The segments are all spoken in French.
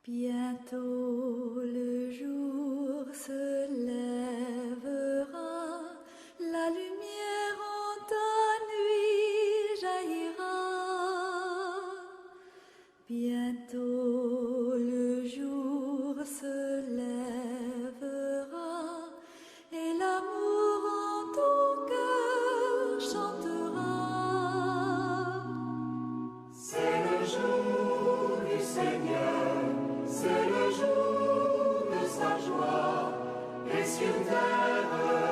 Bientôt le jour se lèvera, la lumière en ta nuit jaillira. Bientôt le jour se lèvera et l'amour en ton cœur chantera. C'est le jour du Seigneur, c'est le jour de sa joie, et sur terre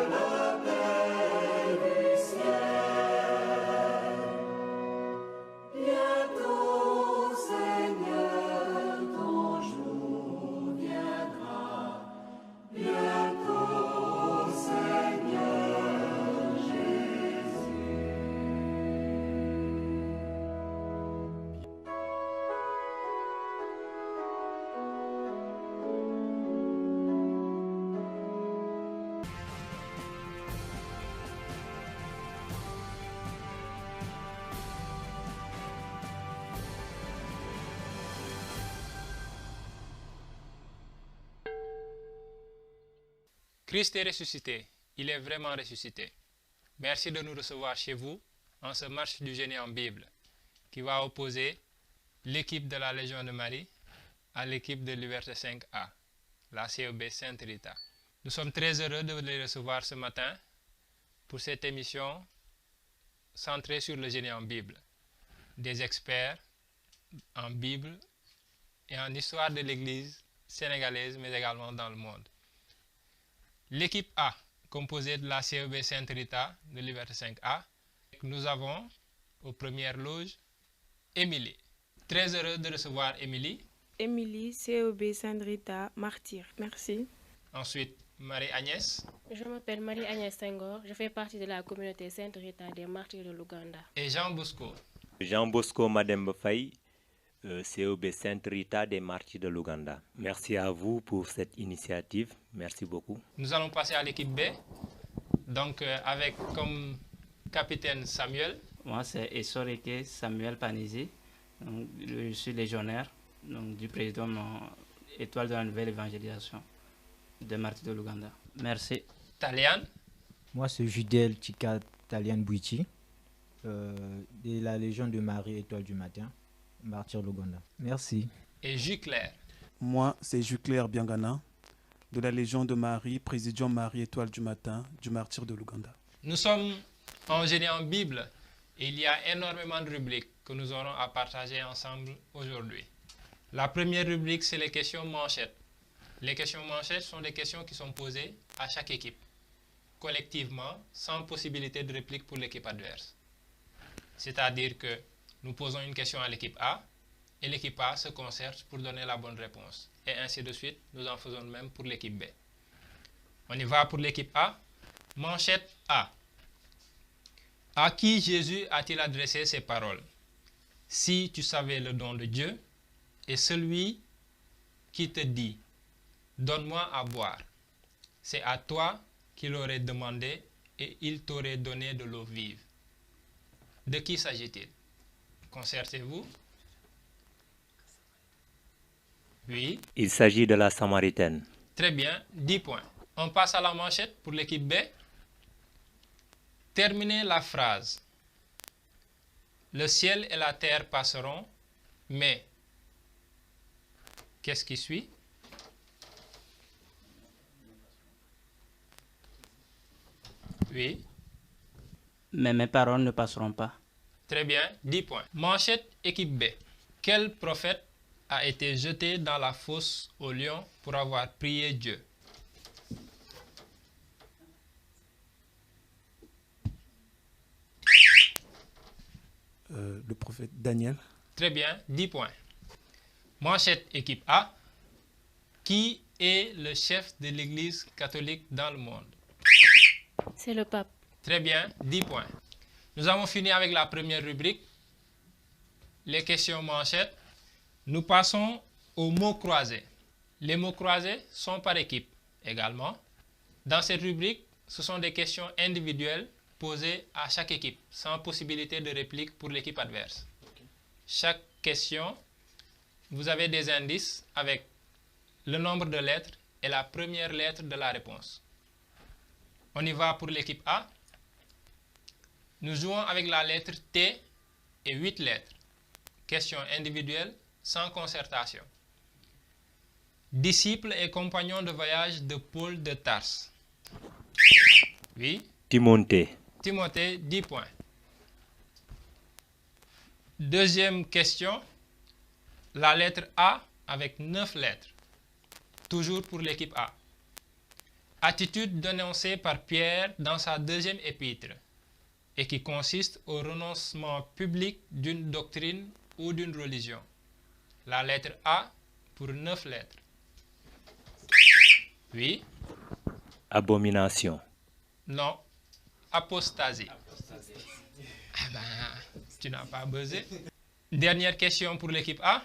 la paix du ciel. Bientôt, Seigneur, ton jour viendra. Bientôt, Seigneur Jésus. Christ est ressuscité, il est vraiment ressuscité. Merci de nous recevoir chez vous en ce match du génie en Bible qui va opposer l'équipe de la Légion de Marie à l'équipe de Liberté 5A, la CEB Sainte Rita. Nous sommes très heureux de les recevoir ce matin pour cette émission centrée sur le génie en Bible. Des experts en Bible et en histoire de l'Église sénégalaise mais également dans le monde. L'équipe A, composée de la CEB Sainte Rita de Liberté 5A, nous avons aux premières loges Émilie. Très heureux de recevoir Émilie. Émilie, CEB Sainte Rita, martyr. Merci. Ensuite, Marie-Agnès. Je m'appelle Marie-Agnès Senghor, je fais partie de la communauté Sainte Rita des martyrs de l'Ouganda. Et Jean Bosco. Jean Bosco Mademba Faye, CEB Sainte Rita des martyrs de l'Ouganda. Merci à vous pour cette initiative. Merci beaucoup. Nous allons passer à l'équipe B. Donc, avec comme capitaine Samuel. Moi, c'est Essoreke Samuel Panizi. Donc, je suis légionnaire du président Étoile de la Nouvelle Évangélisation des martyrs de l'Ouganda. Merci. Talian. Moi, c'est Judel Chika Talian Bouichi, de la Légion de Marie Étoile du Matin, martyr de l'Ouganda. Merci. Et Juclair. Moi, c'est Juclair Biangana, de la Légion de Marie, Présidium Marie Étoile du Matin, du martyr de l'Ouganda. Nous sommes en génie en Bible et il y a énormément de rubriques que nous aurons à partager ensemble aujourd'hui. La première rubrique, c'est les questions manchettes. Les questions manchettes sont des questions qui sont posées à chaque équipe, collectivement, sans possibilité de réplique pour l'équipe adverse. C'est-à-dire que nous posons une question à l'équipe A et l'équipe A se concerte pour donner la bonne réponse. Et ainsi de suite, nous en faisons de même pour l'équipe B. On y va pour l'équipe A. Manchette A. À qui Jésus a-t-il adressé ces paroles? Si tu savais le don de Dieu, et celui qui te dit, donne-moi à boire, c'est à toi qu'il aurait demandé et il t'aurait donné de l'eau vive. De qui s'agit-il? Concertez-vous. Oui. Il s'agit de la Samaritaine. Très bien, 10 points. On passe à la manchette pour l'équipe B. Terminez la phrase. Le ciel et la terre passeront, mais qu'est-ce qui suit? Oui. Mais mes paroles ne passeront pas. Très bien, 10 points. Manchette équipe B. Quel prophète a été jeté dans la fosse au lion pour avoir prié Dieu? Le prophète Daniel. Très bien, 10 points. Manchette équipe A. Qui est le chef de l'Église catholique dans le monde? C'est le pape. Très bien, 10 points. Nous avons fini avec la première rubrique, les questions manchettes. Nous passons aux mots croisés. Les mots croisés sont par équipe également. Dans cette rubrique, ce sont des questions individuelles posées à chaque équipe, sans possibilité de réplique pour l'équipe adverse. Chaque question vous avez des indices avec le nombre de lettres et la première lettre de la réponse. On y va pour l'équipe A. Nous jouons avec la lettre T et 8 lettres. Question individuelle, sans concertation. Disciple et compagnon de voyage de Paul de Tarse. Oui. Timothée. Timothée, 10 points. Deuxième question. La lettre A avec 9 lettres. Toujours pour l'équipe A. Attitude dénoncée par Pierre dans sa deuxième épître et qui consiste au renoncement public d'une doctrine ou d'une religion. La lettre A pour 9 lettres. Oui. Abomination. Non. Apostasie. Ah ben, tu n'as pas buzzé. Dernière question pour l'équipe A.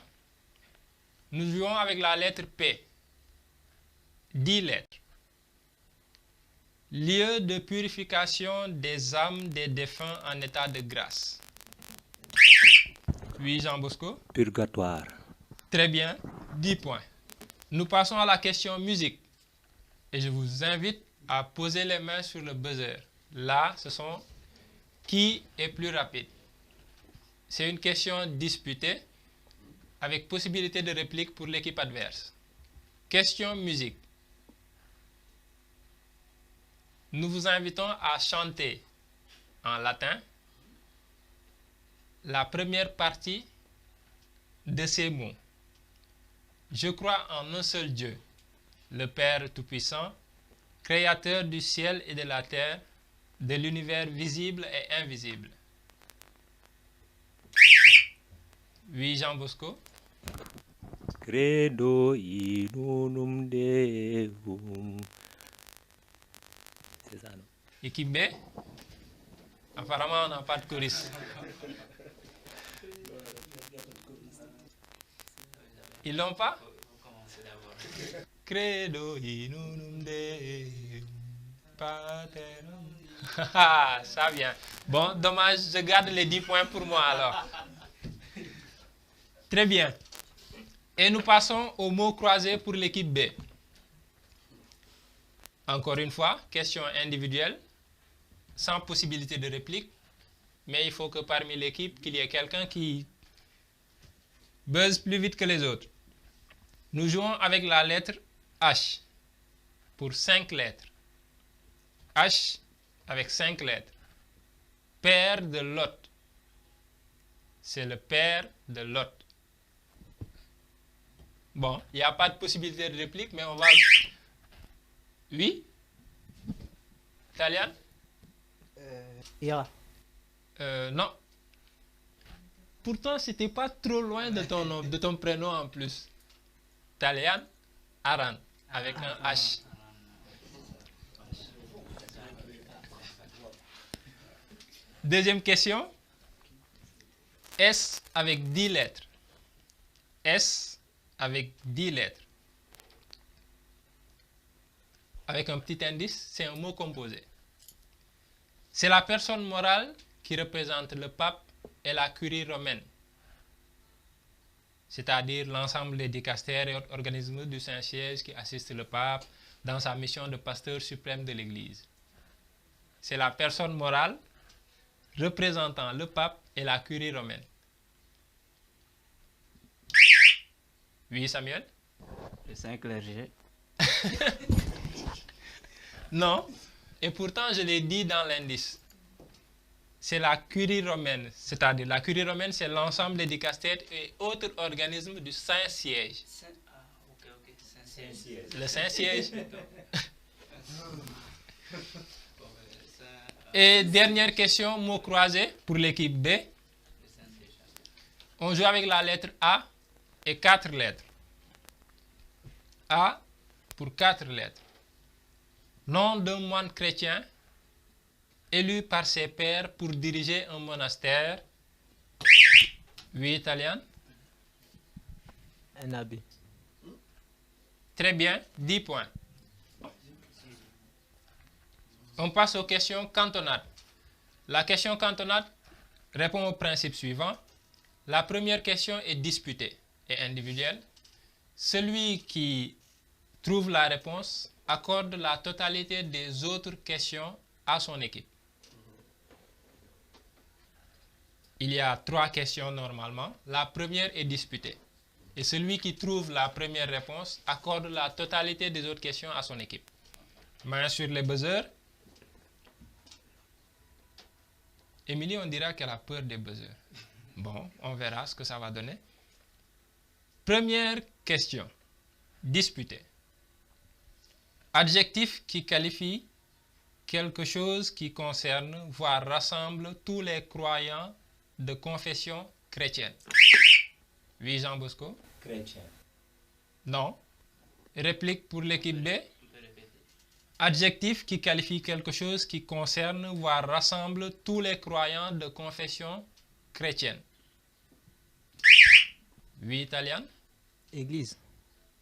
Nous jouons avec la lettre P. 10 lettres. Lieu de purification des âmes des défunts en état de grâce. Oui, Jean Bosco. Purgatoire. Très bien, 10 points. Nous passons à la question musique. Et je vous invite à poser les mains sur le buzzer. Là, ce sont qui est plus rapide. C'est une question disputée avec possibilité de réplique pour l'équipe adverse. Question musique. Nous vous invitons à chanter en latin la première partie de ces mots. Je crois en un seul Dieu, le Père Tout-Puissant, Créateur du ciel et de la terre, de l'univers visible et invisible. Oui, Jean Bosco. Credo in unum Deum. C'est ça, non? Équipe B. Apparemment, on n'a pas de choriste. Ils l'ont pas? Credo in unum Deum, Paterum. Ça vient. Bon, dommage, je garde les 10 points pour moi alors. Très bien. Et nous passons au mot croisé pour l'équipe B. Encore une fois, question individuelle, sans possibilité de réplique, mais il faut que parmi l'équipe, qu'il y ait quelqu'un qui buzz plus vite que les autres. Nous jouons avec la lettre H pour 5 lettres. H avec 5 lettres. Père de Lot. C'est le père de Lot. Bon, il n'y a pas de possibilité de réplique, mais on va... Oui? Talian? Ira. Non. Pourtant, c'était pas trop loin de ton nom, de ton prénom en plus. Talian, Aran, avec un H. Deuxième question. S avec 10 lettres. S avec 10 lettres. Avec un petit indice, c'est un mot composé. C'est la personne morale qui représente le pape et la curie romaine, c'est-à-dire l'ensemble des dicastères et organismes du Saint-Siège qui assistent le pape dans sa mission de pasteur suprême de l'Église. C'est la personne morale représentant le pape et la curie romaine. Oui, Samuel? Le Saint-Clergé. Non, et pourtant je l'ai dit dans l'indice. C'est la curie romaine, c'est-à-dire la curie romaine, c'est l'ensemble des dicastères et autres organismes du Saint-Siège. Le Saint-Siège. Et dernière question, mot croisé pour l'équipe B. On joue avec la lettre A et 4 lettres. A pour 4 lettres. Nom d'un moine chrétien élu par ses pairs pour diriger un monastère. Oui, Italien? Un abbé. Très bien, 10 points. On passe aux questions cantonades. La question cantonade répond au principe suivant. La première question est disputée et individuelle. Celui qui trouve la réponse accorde la totalité des autres questions à son équipe. Il y a 3 questions normalement. La première est disputée. Et celui qui trouve la première réponse accorde la totalité des autres questions à son équipe. Main sur les buzzers. Émilie, on dira qu'elle a peur des buzzers. Bon, on verra ce que ça va donner. Première question. Disputée. Adjectif qui qualifie quelque chose qui concerne, voire rassemble tous les croyants de confession chrétienne. Oui, Jean Bosco? Chrétien. Non. Réplique pour l'équipe B. Adjectif qui qualifie quelque chose qui concerne, voire rassemble tous les croyants de confession chrétienne. Oui, Italienne? Église.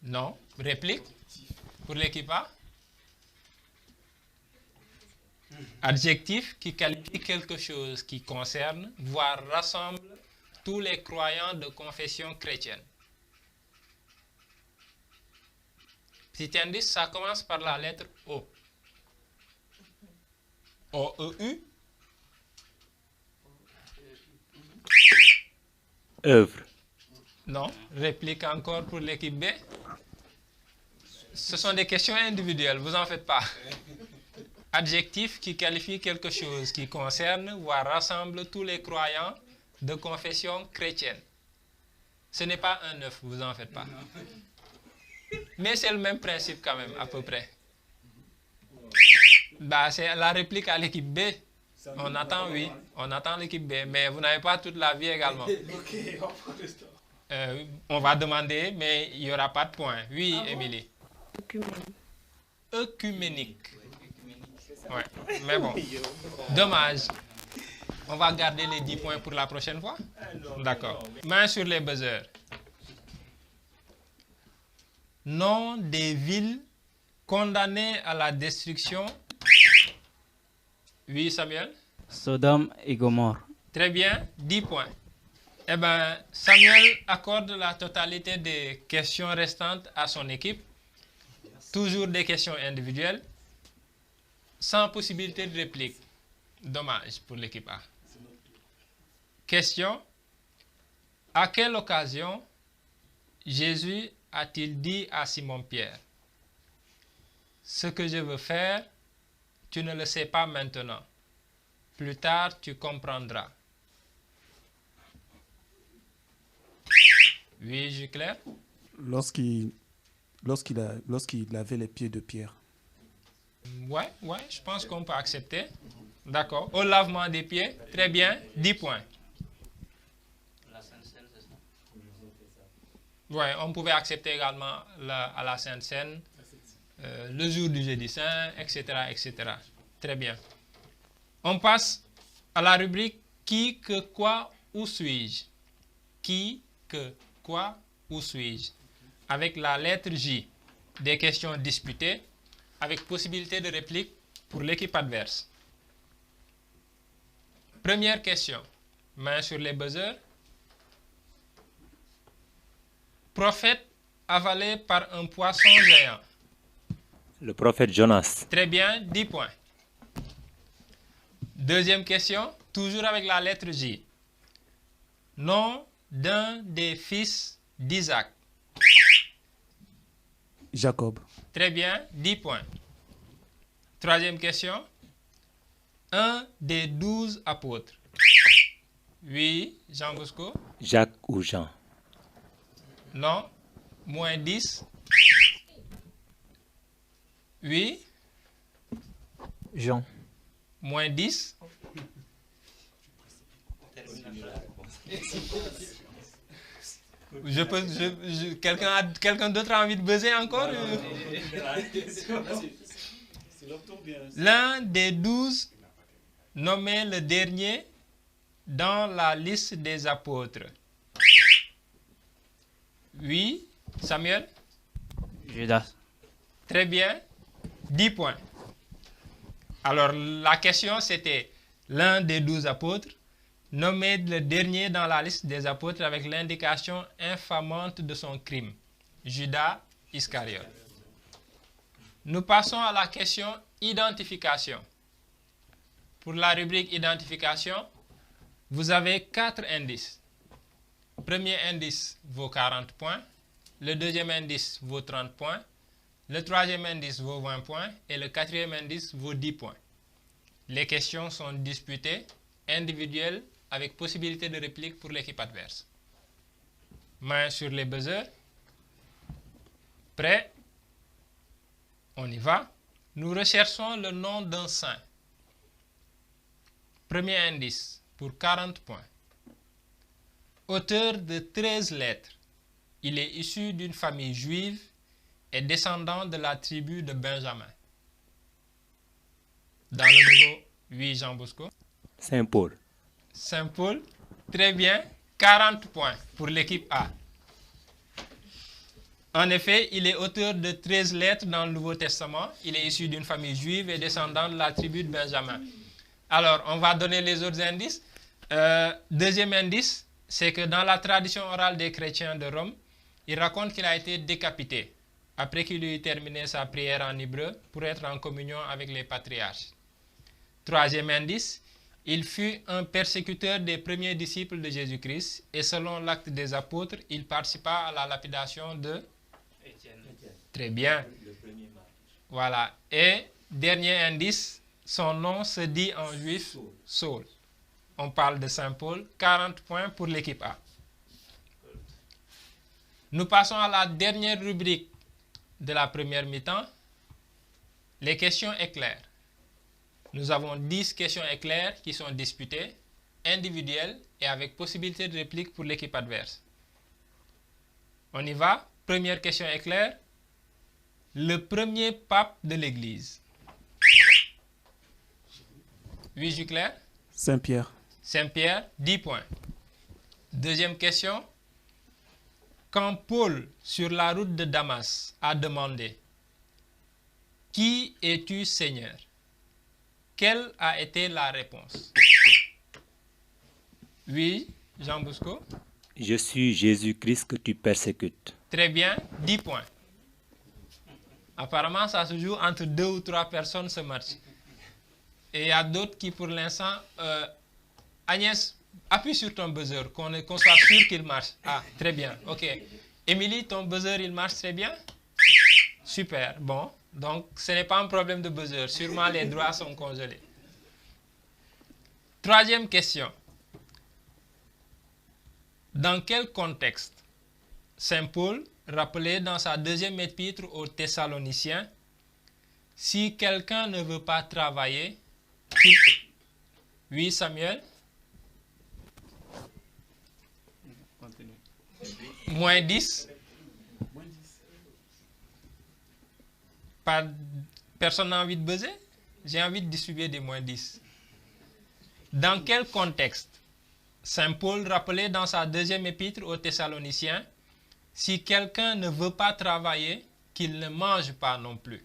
Non. Réplique pour l'équipe A. Adjectif qui qualifie quelque chose qui concerne, voire rassemble tous les croyants de confession chrétienne. Petit indice, ça commence par la lettre O. O-E-U. Œuvre. Non. Réplique encore pour l'équipe B. Ce sont des questions individuelles, vous en faites pas. Adjectif qui qualifie quelque chose qui concerne, voire rassemble tous les croyants de confession chrétienne. Ce n'est pas un œuf, vous en faites pas. Mais c'est le même principe quand même, à peu près. Bah, c'est la réplique à l'équipe B. On attend, oui, on attend l'équipe B, mais vous n'avez pas toute la vie également. On va demander, mais il n'y aura pas de point. Oui, Émilie. Œcuménique. Ouais, mais bon, dommage. On va garder les 10 points pour la prochaine fois. D'accord. Main sur les buzzers. Nom des villes condamnées à la destruction. Oui, Samuel? Sodome et Gomorrhe. Très bien, 10 points. Eh bien, Samuel accorde la totalité des questions restantes à son équipe. Toujours des questions individuelles. Sans possibilité de réplique. Dommage pour l'équipe A. Question. À quelle occasion Jésus a-t-il dit à Simon-Pierre, « Ce que je veux faire, tu ne le sais pas maintenant. Plus tard, tu comprendras. » Oui, Juclair? Lorsqu'il lavait les pieds de Pierre. Ouais, je pense qu'on peut accepter. D'accord. Au lavement des pieds, très bien, 10 points. La Sainte Seine, c'est ça? Ouais, on pouvait accepter également à la Sainte Seine, le jour du jeudi saint, etc., etc. Très bien. On passe à la rubrique qui, que, quoi, où suis-je? Qui, que, quoi, où suis-je? Avec la lettre J. Des questions disputées, avec possibilité de réplique pour l'équipe adverse. Première question. Main sur les buzzers. Prophète avalé par un poisson géant. Le prophète Jonas. Très bien, 10 points. Deuxième question, toujours avec la lettre J. Nom d'un des fils d'Isaac. Jacob. Très bien, 10 points. Troisième question. Un des 12 apôtres. Oui, Jean Bosco. Jacques ou Jean. Non, moins 10. Oui, Jean. moins 10. Quelqu'un d'autre a envie de buzzer encore? L'un des 12 nommé le dernier dans la liste des apôtres. Oui, Samuel? Judas. Très bien, 10 points. Alors, la question, c'était l'un des 12 apôtres nommé le dernier dans la liste des apôtres avec l'indication infamante de son crime, Judas Iscariote. Nous passons à la question identification. Pour la rubrique identification, vous avez 4 indices. Premier indice vaut 40 points, le deuxième indice vaut 30 points, le troisième indice vaut 20 points et le quatrième indice vaut 10 points. Les questions sont disputées, individuelles, avec possibilité de réplique pour l'équipe adverse. Main sur les buzzers. Prêt? On y va. Nous recherchons le nom d'un saint. Premier indice pour 40 points. Auteur de 13 lettres, il est issu d'une famille juive et descendant de la tribu de Benjamin. Dans le niveau, oui, Jean Bosco. Saint Paul. Saint Paul, très bien, 40 points pour l'équipe A. En effet, il est auteur de 13 lettres dans le Nouveau Testament. Il est issu d'une famille juive et descendant de la tribu de Benjamin. Alors, on va donner les autres indices. Deuxième indice, c'est que dans la tradition orale des chrétiens de Rome, il raconte qu'il a été décapité après qu'il eut terminé sa prière en hébreu pour être en communion avec les patriarches. Troisième indice, il fut un persécuteur des premiers disciples de Jésus-Christ et selon l'acte des apôtres, il participa à la lapidation de Étienne. Très bien. Voilà. Et dernier indice, son nom se dit en juif Saul. On parle de Saint Paul, 40 points pour l'équipe A. Nous passons à la dernière rubrique de la première mi-temps, les questions éclairs. Nous avons 10 questions éclairs qui sont disputées, individuelles et avec possibilité de réplique pour l'équipe adverse. On y va. Première question éclair. Le premier pape de l'Église. Oui, Juclair? Saint-Pierre. Saint-Pierre, 10 points. Deuxième question. Quand Paul, sur la route de Damas, a demandé « Qui es-tu, Seigneur ?» Quelle a été la réponse? Oui, Jean Bosco? Je suis Jésus-Christ que tu persécutes. Très bien, 10 points. Apparemment, ça se joue entre 2 ou 3 personnes ce match. Et il y a d'autres qui, pour l'instant... Agnès, appuie sur ton buzzer, qu'on soit sûr qu'il marche. Ah, très bien, ok. Émilie, ton buzzer, il marche très bien? Super, bon. Donc, ce n'est pas un problème de buzzer. Sûrement, les droits sont congelés. Troisième question. Dans quel contexte Saint Paul rappelait dans sa deuxième épître aux Thessaloniciens, « Si quelqu'un ne veut pas travailler, Oui, Samuel? Moins 10. Personne n'a envie de buzzer? J'ai envie de distribuer des moins 10. Dans quel contexte Saint Paul rappelait dans sa deuxième épître aux Thessaloniciens, si quelqu'un ne veut pas travailler, qu'il ne mange pas non plus.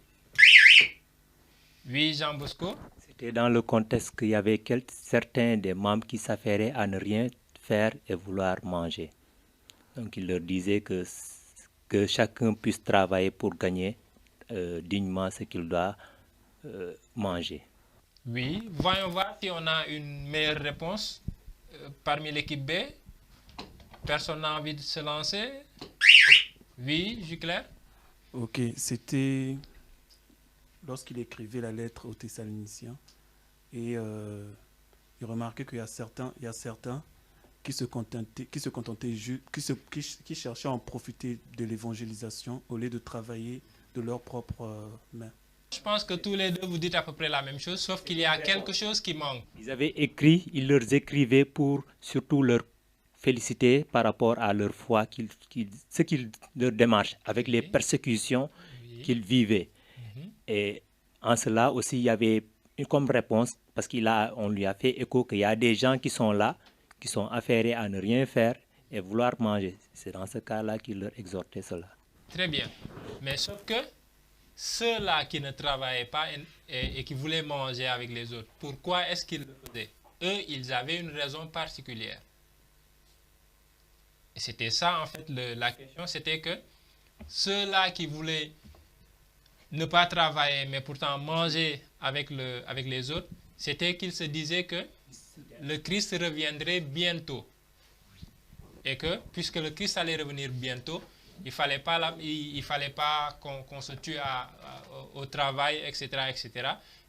Oui, Jean Bosco? C'était dans le contexte qu'il y avait certains des membres qui s'affairaient à ne rien faire et vouloir manger. Donc il leur disait que chacun puisse travailler pour gagner dignement ce qu'il doit manger. Oui, voyons voir si on a une meilleure réponse parmi l'équipe B. Personne n'a envie de se lancer? Oui, Juclair? Ok, c'était lorsqu'il écrivait la lettre aux Thessaloniciens et il remarquait qu'il y a certains qui cherchaient à en profiter de l'évangélisation au lieu de travailler de leurs propres mains. Je pense que tous les deux vous dites à peu près la même chose, sauf qu'il y a quelque chose qui manque. Ils avaient écrit, ils leur écrivaient pour surtout leur féliciter par rapport à leur foi, leur démarche, avec les persécutions qu'ils vivaient. Et en cela aussi, il y avait comme réponse, parce qu'on lui a fait écho qu'il y a des gens qui sont là, qui sont affairés à ne rien faire et vouloir manger. C'est dans ce cas-là qu'il leur exhortait cela. Très bien. Mais sauf que ceux-là qui ne travaillaient pas et qui voulaient manger avec les autres, pourquoi est-ce qu'ils le faisaient? eux, ils avaient une raison particulière. Et c'était ça, en fait, la question, c'était que ceux-là qui voulaient ne pas travailler, mais pourtant manger avec les autres, c'était qu'ils se disaient que le Christ reviendrait bientôt. Et que, puisque le Christ allait revenir bientôt, il ne fallait pas qu'on se tue au travail, etc., etc.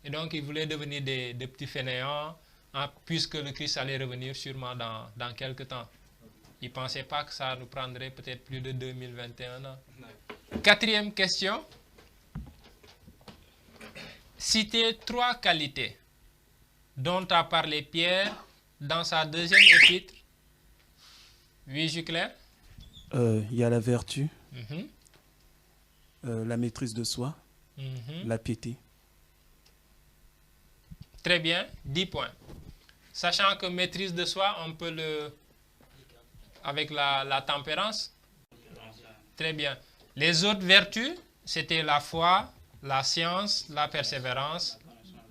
Et donc, ils voulaient devenir des petits fainéants, puisque le Christ allait revenir sûrement dans quelques temps. Ils ne pensaient pas que ça nous prendrait peut-être plus de 2021 ans. Quatrième question. Citez 3 qualités dont a parlé Pierre dans sa deuxième épître. Oui, Juclair? Il y a la vertu, la maîtrise de soi, la piété. Très bien, 10 points. Sachant que maîtrise de soi, on peut avec la tempérance. Très bien. Les autres vertus, c'était la foi, la science, la persévérance,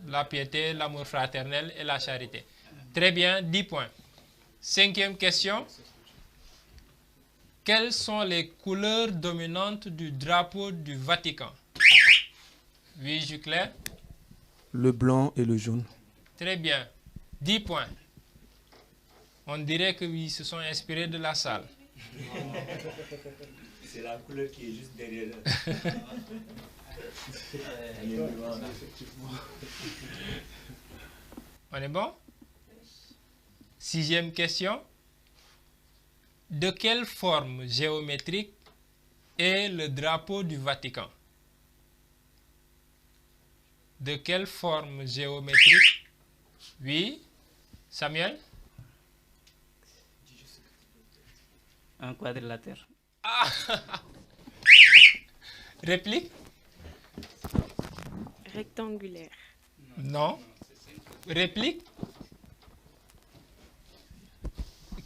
la piété, l'amour fraternel et la charité. Très bien, 10 points. 5e question. Quelles sont les couleurs dominantes du drapeau du Vatican? Oui, Juclair? Le blanc et le jaune. Très bien. 10 points. On dirait qu'ils se sont inspirés de la salle. C'est la couleur qui est juste derrière. On est bon? 6e question. De quelle forme géométrique est le drapeau du Vatican? De quelle forme géométrique? Oui, Samuel? Un quadrilatère. Ah! Réplique? Rectangulaire. Non. Réplique?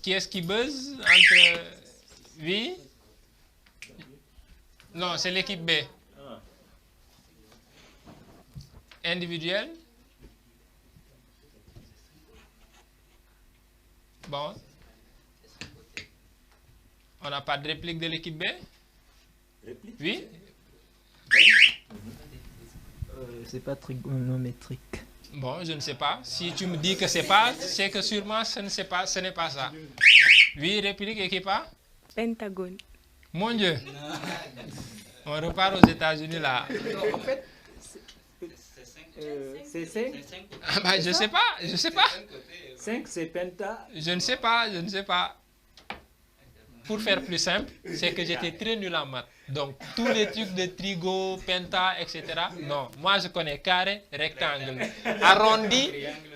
Qui est-ce qui buzz entre... Oui? Non, c'est l'équipe B. Individuel? Bon. On n'a pas de réplique de l'équipe B? Oui? C'est pas trigonométrique. Bon, je ne sais pas. Si tu me dis que c'est pas, c'est que sûrement ce n'est pas ça. Oui, réplique, équipe A? Pentagone. Mon Dieu. On repart aux États-Unis là. En fait, c'est 5. Ah bah, je sais pas. 5, c'est penta. Je ne sais pas. Pour faire plus simple, c'est que j'étais très nul en maths. Donc, tous les trucs de trigo, penta, etc. Non, moi je connais carré, rectangle, arrondi,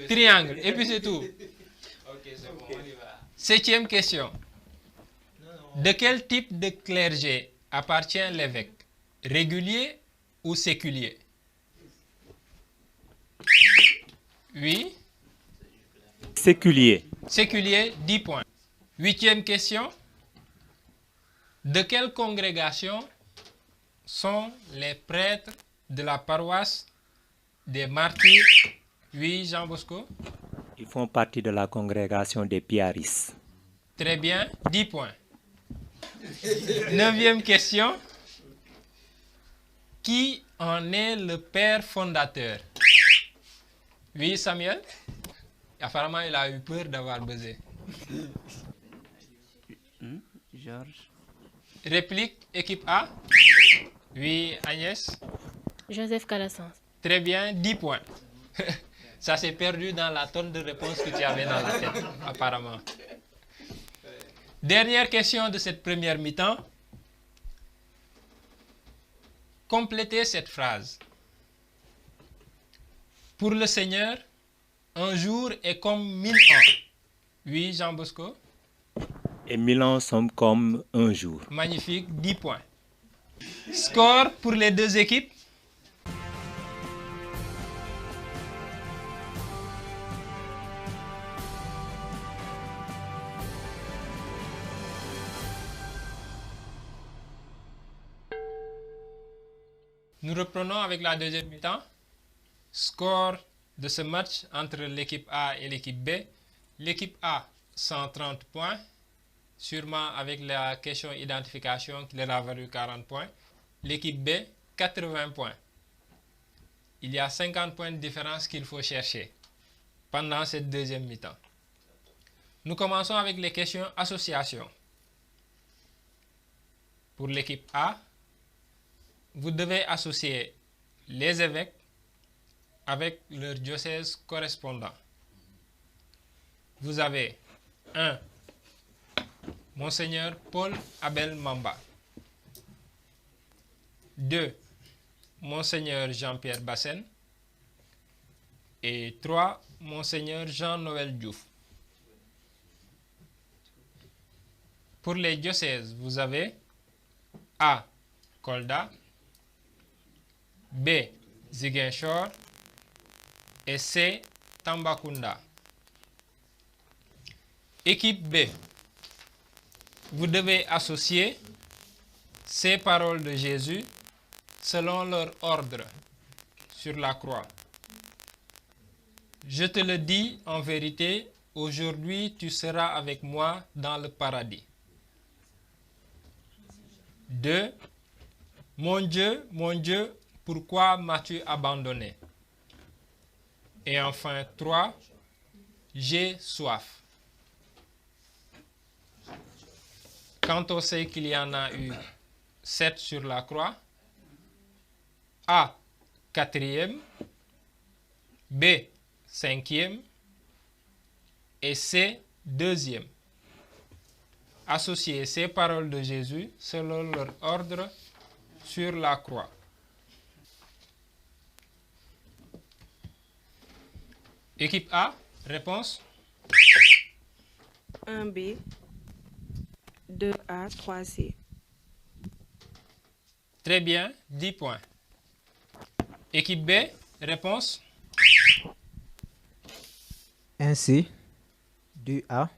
triangle. Et puis c'est tout. 7e question. De quel type de clergé appartient l'évêque? Régulier ou séculier? Oui? Séculier. Séculier, 10 points. 8e question. De quelle congrégation sont les prêtres de la paroisse des martyrs? Oui, Jean Bosco? Ils font partie de la congrégation des Piaristes. Très bien, 10 points. 9e question. Qui en est le père fondateur? Oui, Samuel? Apparemment, il a eu peur d'avoir buzzé. Georges. Réplique, équipe A? Oui, Agnès? Joseph Calassens. Très bien, 10 points. Ça s'est perdu dans la tonne de réponses que tu avais dans la tête, apparemment. Dernière question de cette première mi-temps. Complétez cette phrase. Pour le Seigneur, un jour est comme 1000 ans. Oui, Jean Bosco? Et 1000 ans sont comme un jour. Magnifique, 10 points. Score pour les deux équipes. Nous reprenons avec la deuxième mi-temps. Score de ce match entre l'équipe A et l'équipe B. L'équipe A, 130 points, sûrement avec la question identification qui leur a valu 40 points. L'équipe B, 80 points. Il y a 50 points de différence qu'il faut chercher pendant cette deuxième mi-temps. Nous commençons avec les questions association. Pour l'équipe A, vous devez associer les évêques avec leur diocèse correspondant. Vous avez 1. Monseigneur Paul Abel Mamba. 2. Monseigneur Jean-Pierre Bassène. Et 3. Monseigneur Jean-Noël Diouf. Pour les diocèses, vous avez A. Kolda, B. Ziguinchor et C. Tambacounda. Équipe B, vous devez associer ces paroles de Jésus selon leur ordre sur la croix. Je te le dis en vérité, aujourd'hui tu seras avec moi dans le paradis. 2. Mon Dieu, pourquoi m'as-tu abandonné? Et enfin 3. J'ai soif. Quant au fait qu'il y en a eu 7 sur la croix, A. 4e, B. 5e et C. 2e. Associez ces paroles de Jésus selon leur ordre sur la croix. Équipe A, réponse 1B, 2A, 3C. Très bien, 10 points. Équipe B, réponse 1C, 2A,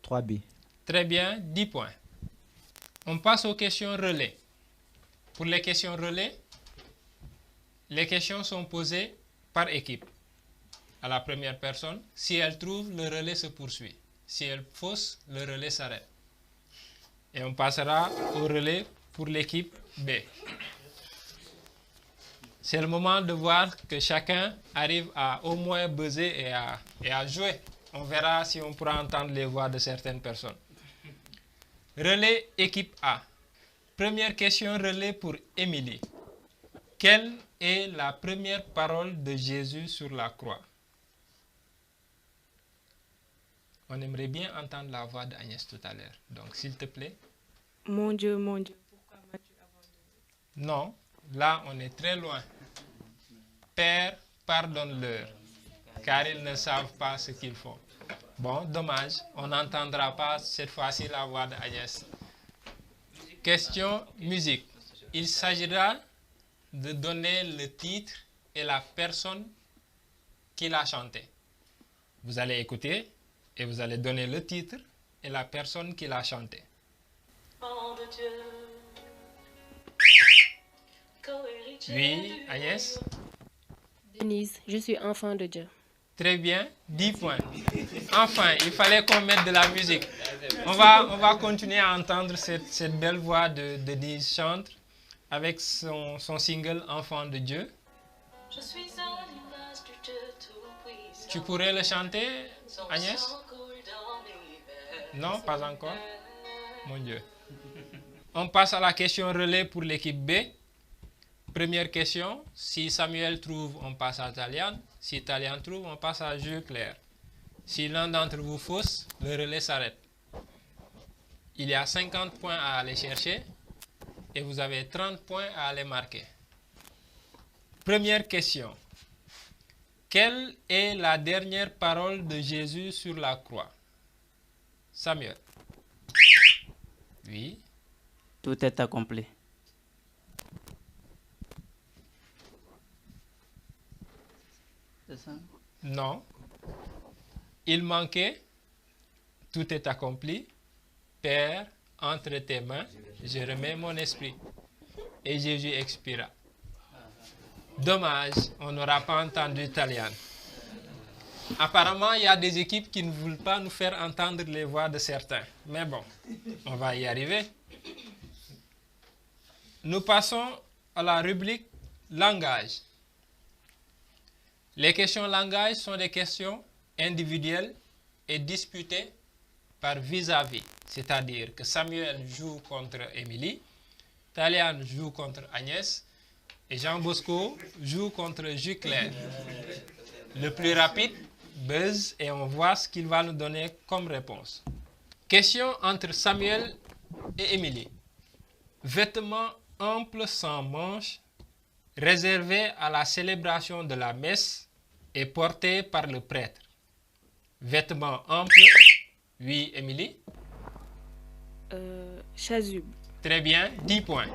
3B. Très bien, 10 points. On passe aux questions relais. Pour les questions relais, les questions sont posées par équipe. À la première personne, si elle trouve, le relais se poursuit. Si elle fausse, le relais s'arrête. Et on passera au relais pour l'équipe B. C'est le moment de voir que chacun arrive à au moins buzzer et à jouer. On verra si on pourra entendre les voix de certaines personnes. Relais équipe A. Première question relais pour Émilie. Quelle est la première parole de Jésus sur la croix? On aimerait bien entendre la voix d'Agnès tout à l'heure. Donc, s'il te plaît. Mon Dieu, pourquoi m'as-tu abandonné? Non, là, on est très loin. Père, pardonne-leur, car ils ne savent pas ce qu'ils font. Bon, dommage, on n'entendra pas cette fois-ci la voix d'Agnès. Question musique. Il s'agira de donner le titre et la personne qui l'a chanté. Vous allez écouter et vous allez donner le titre et la personne qui l'a chanté. Oui, Agnès? Denise, je suis enfant de Dieu. Très bien, 10 points. Enfin, il fallait qu'on mette de la musique. On va continuer à entendre cette belle voix de Denise chante avec son single Enfant de Dieu. Je suis à l'image du Dieu tout-puissant. Tu pourrais le chanter, Agnès? Non, pas encore. Mon Dieu. On passe à la question relais pour l'équipe B. Première question, si Samuel trouve, on passe à Talian. Si Talian trouve, on passe à Jeu clair. Si l'un d'entre vous fausse, le relais s'arrête. Il y a 50 points à aller chercher et vous avez 30 points à aller marquer. Première question. Quelle est la dernière parole de Jésus sur la croix? Samuel. Oui. Tout est accompli. C'est ça? Non. Il manquait. Tout est accompli. Père, entre tes mains, je remets mon esprit. Et Jésus expira. Dommage, on n'aura pas entendu Talian. Apparemment, il y a des équipes qui ne veulent pas nous faire entendre les voix de certains. Mais bon, on va y arriver. Nous passons à la rubrique langage. Les questions langage sont des questions individuelles et disputées par vis-à-vis. C'est-à-dire que Samuel joue contre Émilie, Taliane joue contre Agnès et Jean Bosco joue contre Juclair. Le plus rapide buzz et on voit ce qu'il va nous donner comme réponse. Question entre Samuel et Émilie. Vêtements amples sans manches, réservés à la célébration de la messe et portés par le prêtre. Vêtements amples. Oui, Émilie. Chasuble. Très bien, 10 points.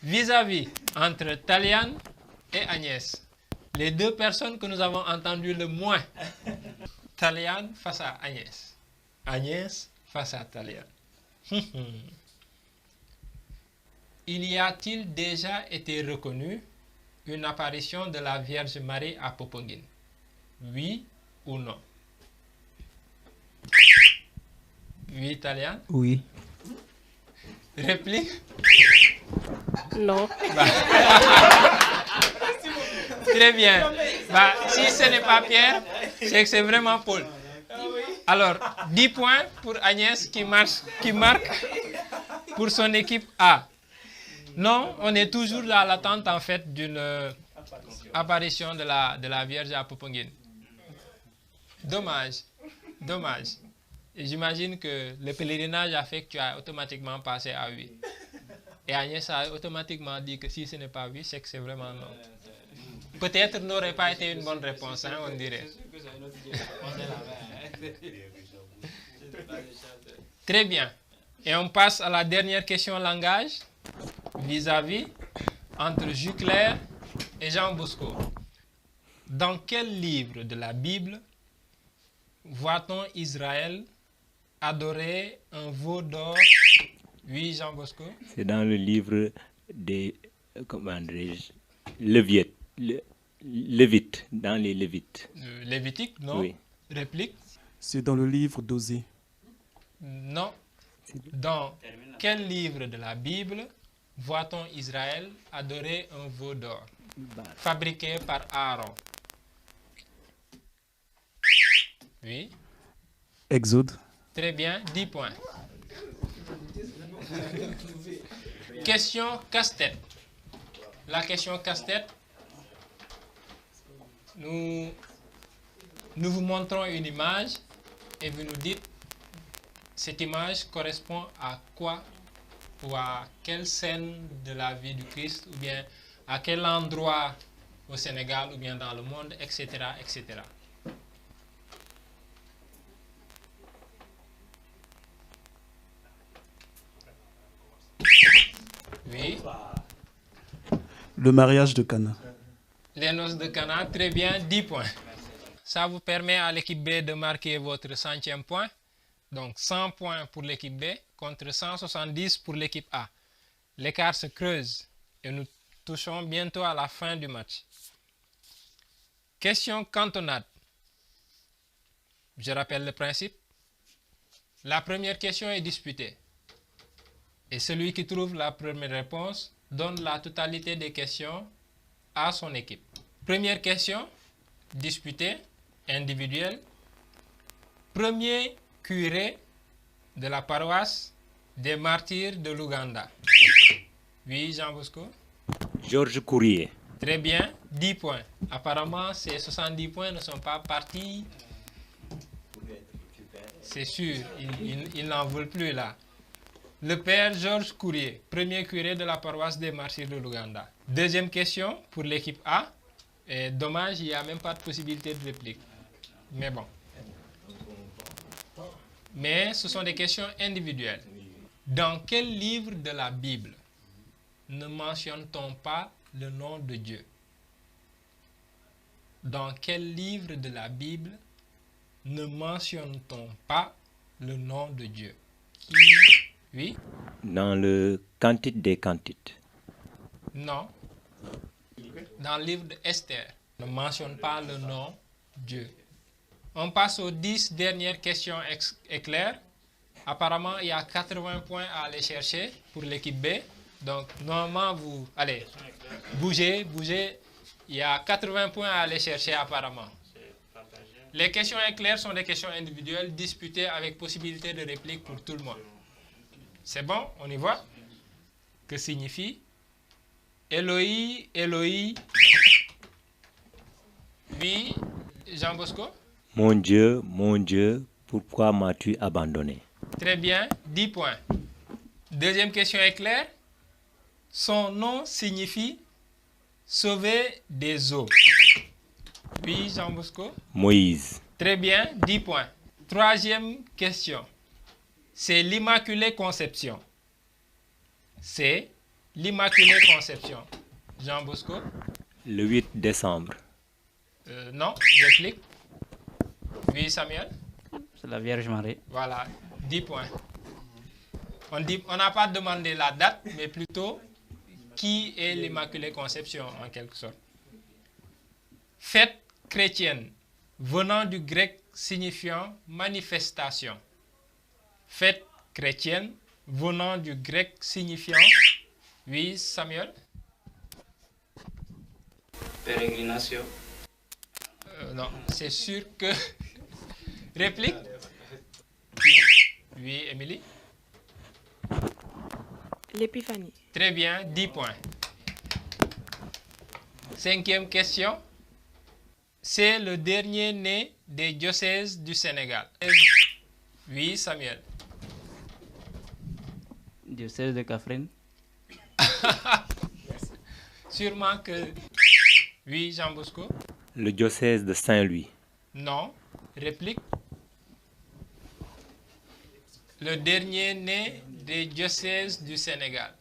Vis-à-vis entre Taliane et Agnès. Les deux personnes que nous avons entendues le moins. Taliane face à Agnès. Agnès face à Taliane. Il y a-t-il déjà été reconnu une apparition de la Vierge Marie à Popenguine? Oui ou non? Oui, Taliane? Oui. Réplique? Non. Très bien. Si ce n'est pas Pierre, c'est que c'est vraiment Paul. Alors, 10 points pour Agnès qui marque pour son équipe A. Non, on est toujours dans l'attente en fait d'une apparition de la Vierge à Popenguine. Dommage. Et j'imagine que le pèlerinage a fait que tu as automatiquement passé à 8. Et Agnès a automatiquement dit que si ce n'est pas 8, c'est que c'est vraiment non. Peut-être n'aurait pas été une bonne réponse, hein, on dirait. Très bien. Et on passe à la dernière question langage, vis-à-vis, entre Juclair et Jean Bosco. Dans quel livre de la Bible voit-on Israël adorer un veau d'or? Oui, Jean Bosco. C'est dans le livre des Lévites, dans les Lévites. Lévitique, non? Oui. Réplique? C'est dans le livre d'Osée. Non. Dans quel livre de la Bible voit-on Israël adorer un veau d'or fabriqué par Aaron? Oui. Exode. Très bien, 10 points. Question casse-tête. La question casse-tête, nous vous montrons une image et vous nous dites cette image correspond à quoi ou à quelle scène de la vie du Christ ou bien à quel endroit au Sénégal ou bien dans le monde, etc., etc. Oui. Le mariage de Cana. Les noces de Cana, très bien, 10 points. Ça vous permet à l'équipe B de marquer votre 100e point. Donc 100 points pour l'équipe B contre 170 pour l'équipe A. L'écart se creuse et nous touchons bientôt à la fin du match. Question cantonade. Je rappelle le principe. La première question est disputée. Et celui qui trouve la première réponse donne la totalité des questions à son équipe. Première question, disputée, individuelle. Premier curé de la paroisse des martyrs de l'Ouganda. Oui, Jean Bosco? Georges Courrier. Très bien, 10 points. Apparemment, ces 70 points ne sont pas partis. C'est sûr, ils n'en veulent plus là. Le père Georges Courrier, premier curé de la paroisse des martyrs de l'Ouganda. Deuxième question pour l'équipe A. Et dommage, il n'y a même pas de possibilité de réplique. Mais bon. Mais ce sont des questions individuelles. Dans quel livre de la Bible ne mentionne-t-on pas le nom de Dieu? Dans quel livre de la Bible ne mentionne-t-on pas le nom de Dieu? Oui? Dans le Cantique des Cantiques. Non. Dans le livre d'Esther. Ne mentionne pas le nom Dieu. On passe aux 10 dernières questions éclairs. Apparemment, il y a 80 points à aller chercher pour l'équipe B. Donc, normalement, vous... Allez, bougez. Il y a 80 points à aller chercher apparemment. Les questions éclairs sont des questions individuelles disputées avec possibilité de réplique pour tout le monde. C'est bon? On y voit? Que signifie Eloi, Eloi? Oui, Jean Bosco? Mon Dieu, pourquoi m'as-tu abandonné? Très bien, 10 points. Deuxième question éclair. Son nom signifie sauver des eaux. Oui, Jean Bosco? Moïse. Très bien, 10 points. Troisième question. C'est l'Immaculée Conception. C'est l'Immaculée Conception. Jean Bosco? Le 8 décembre. Non, réplique. Oui, Samuel? C'est la Vierge Marie. Voilà, 10 points. On n'a pas demandé la date, mais plutôt qui est l'Immaculée Conception, en quelque sorte. Fête chrétienne, venant du grec signifiant manifestation. Fête chrétienne, venant du grec signifiant... Oui, Samuel? Pérégrination. Non, c'est sûr que... Réplique? Oui, Émilie? L'épiphanie. Très bien, 10 points. Cinquième question. C'est le dernier né des diocèses du Sénégal. Oui, Samuel. Diocèse de Kaffrine. Sûrement que... Oui, Jean Bosco? Le diocèse de Saint-Louis. Non. Réplique? Le dernier né des diocèses du Sénégal.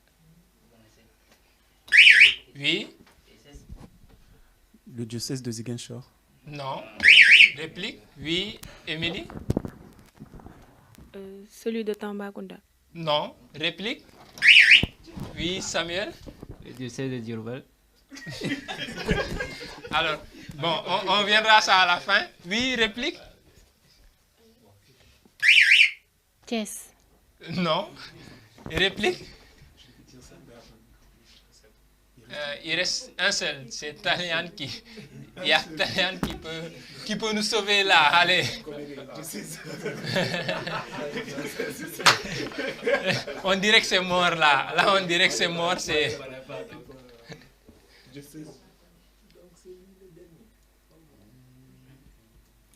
Oui? Le diocèse de Ziguinchor. Non. Réplique? Oui, Émilie? Celui de Tambacounda. Non. Réplique? Oui, Samuel? Le diocèse de Diourbel. Alors, bon, on viendra à ça à la fin. Oui, réplique? Thiès. Non. Réplique? Il reste un seul, c'est Talian qui... Il y a Talian qui peut nous sauver là, allez. On dirait que c'est mort là. Là, on dirait que c'est mort, c'est...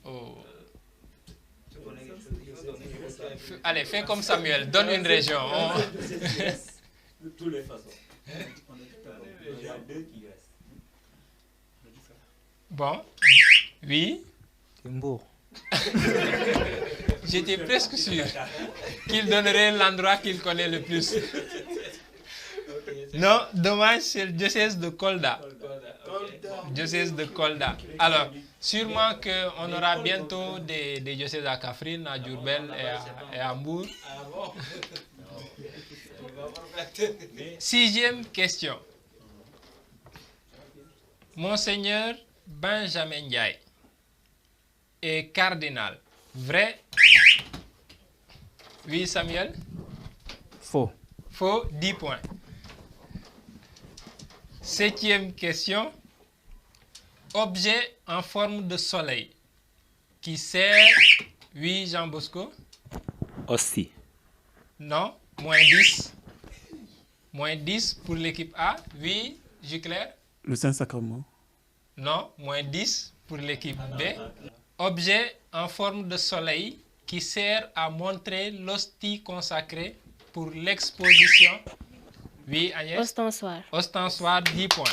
Oh. Allez, fais comme Samuel, donne une région. De toutes les façons. Il y a deux qui restent. Bon. Oui. Timbour. J'étais presque sûr qu'il donnerait l'endroit qu'il connaît le plus. Non, dommage, c'est le diocèse de Kolda. Diocèse de Kolda. Alors, sûrement qu'on aura bientôt des diocèses à Kaffrine, à Diourbel et à Mbour. Sixième question. Monseigneur Benjamin Ndiaye est cardinal. Vrai? Oui, Samuel? Faux. Faux, 10 points. Septième question. Objet en forme de soleil qui sert... Oui, Jean Bosco? Aussi. Non, moins 10. Moins 10 pour l'équipe A. Oui, Juclair? Le Saint-Sacrement. Non, moins 10 pour l'équipe B. Objet en forme de soleil qui sert à montrer l'hostie consacrée pour l'exposition. Oui, Agnès? Ostensoir. Ostensoir, 10 points.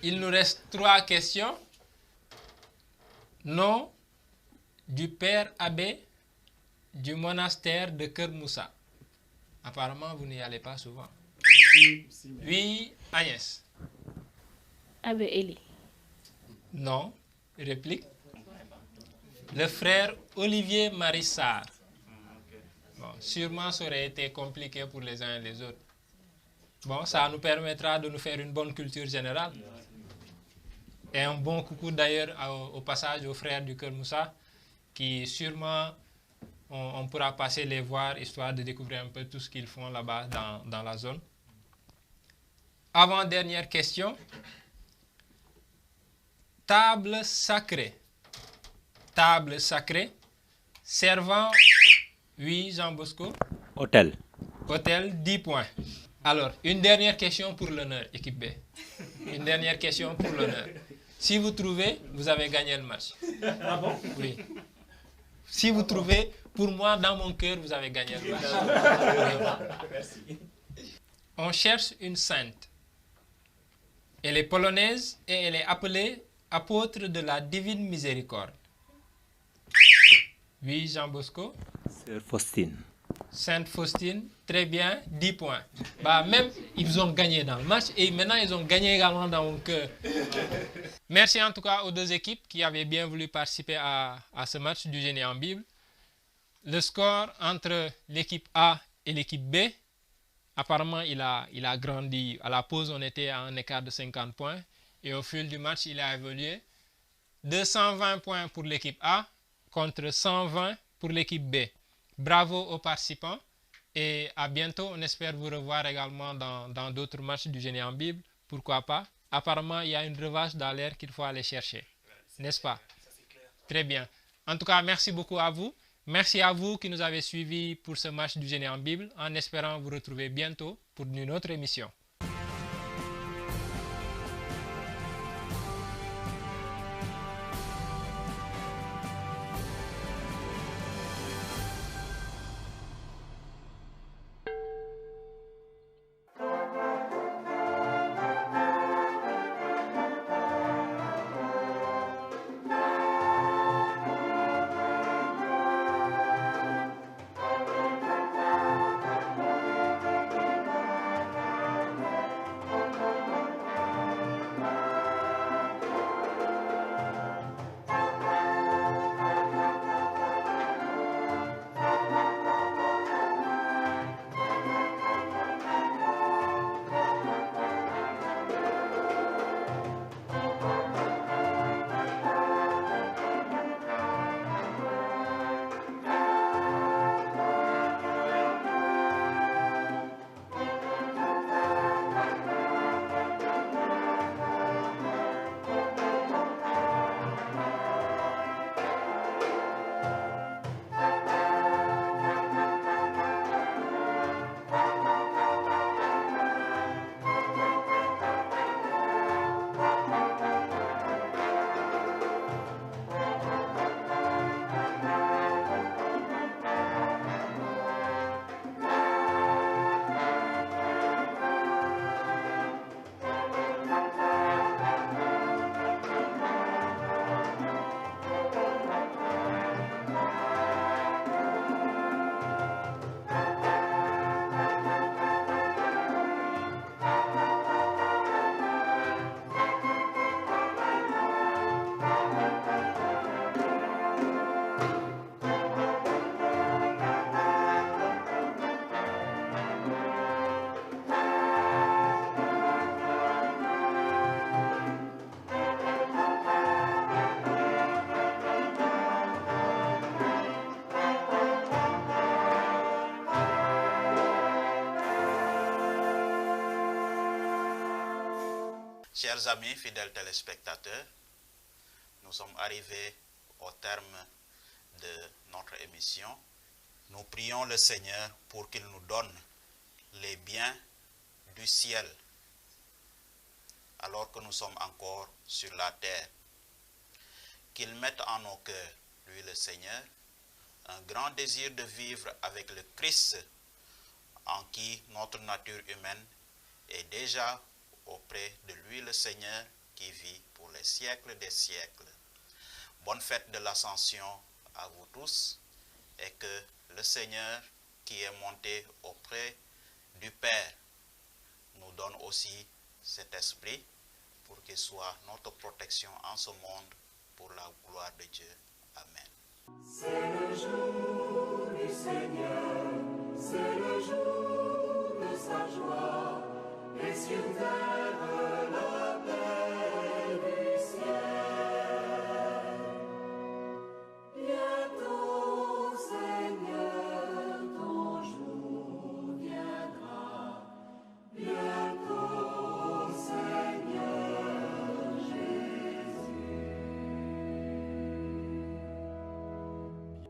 Il nous reste 3 questions. Nom du père abbé du monastère de Kermoussa. Apparemment, vous n'y allez pas souvent. Oui, Agnès? Abbé Eli. Non. Réplique? Le frère Olivier Marissard. Bon, sûrement, ça aurait été compliqué pour les uns et les autres. Bon, ça nous permettra de nous faire une bonne culture générale. Et un bon coucou d'ailleurs au passage aux frères du Cœur Moussa, qui sûrement on pourra passer les voir, histoire de découvrir un peu tout ce qu'ils font là-bas dans la zone. Avant-dernière question. Table sacrée. Table sacrée. Servant, oui, Jean Bosco. Hôtel. Hôtel, 10 points. Alors, une dernière question pour l'honneur, équipe B. Une dernière question pour l'honneur. Si vous trouvez, vous avez gagné le match. Ah bon? Oui. Si vous trouvez, pour moi, dans mon cœur, vous avez gagné le match. Merci. On cherche une sainte. Elle est polonaise et elle est appelée apôtre de la divine miséricorde. Oui, Jean Bosco. Sœur Faustine. Sainte Faustine, très bien, 10 points. Bah, même, ils ont gagné dans le match et maintenant, ils ont gagné également dans mon cœur. Merci en tout cas aux deux équipes qui avaient bien voulu participer à ce match du Génie en Bible. Le score entre l'équipe A et l'équipe B, apparemment, il a grandi. À la pause, on était à un écart de 50 points. Et au fil du match, il a évolué. 220 points pour l'équipe A contre 120 pour l'équipe B. Bravo aux participants et à bientôt. On espère vous revoir également dans d'autres matchs du Génie en Bible. Pourquoi pas? Apparemment, il y a une revanche dans l'air qu'il faut aller chercher. N'est-ce pas? Très bien. En tout cas, merci beaucoup à vous. Merci à vous qui nous avez suivis pour ce match du Génie en Bible, en espérant vous retrouver bientôt pour une autre émission. Chers amis, fidèles téléspectateurs, nous sommes arrivés au terme de notre émission. Nous prions le Seigneur pour qu'il nous donne les biens du ciel alors que nous sommes encore sur la terre. Qu'il mette en nos cœurs, lui le Seigneur, un grand désir de vivre avec le Christ en qui notre nature humaine est déjà auprès de lui le Seigneur qui vit pour les siècles des siècles. Bonne fête de l'Ascension à vous tous et que le Seigneur qui est monté auprès du Père nous donne aussi cet esprit pour qu'il soit notre protection en ce monde pour la gloire de Dieu. Amen. C'est le jour